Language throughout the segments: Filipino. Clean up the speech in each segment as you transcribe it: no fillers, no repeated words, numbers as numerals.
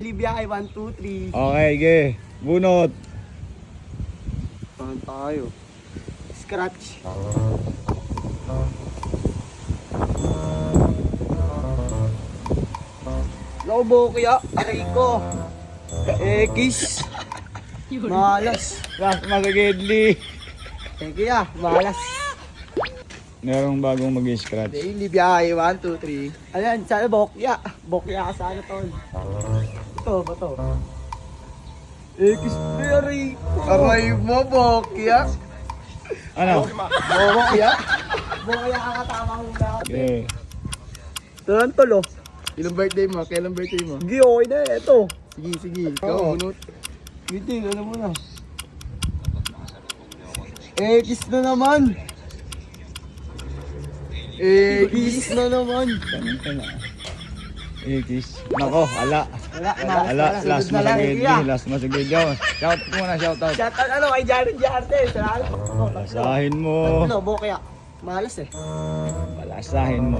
Libya ay 1, 2, 3. Okay, ge. Bunot. Saan tayo? Scratch. Lobo kaya, aray ko. X. Malas. Last magagedli. Kaya, malas. Merong bagong mag-scratch. Daily biyahe, 1, 2, 3. Ayan, sana bokya. Bokya ka sana, tol. Ito, ba to? X-berry. Aray mo, bokya. Ano? Bokya. Bokya ka katama mo na. Okay. Ito lang, tol, oh. Ilang birthday mo? Kailan birthday mo? Sige, okay na, ito. Sige, sige. Oo. Ikaw, bunot. Hindi, ano mo na. X na naman. X na naman. Ganun ka na. Ikis. Nako, ala. Wala, Ala, last na lang, masagedli. kuya. Last masagedli. Shout muna, shout out. Shout out, ano, kay Jared Jarte. Salamat. Balasahin mo. Ano, bokya. Malas eh. Balasahin mo.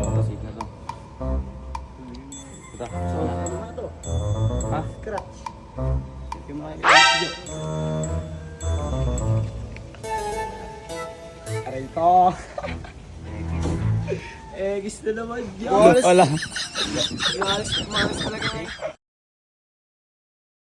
So, ano na to? Ha? Scratch. Aray ko. X na naman. Wala. Malas talaga.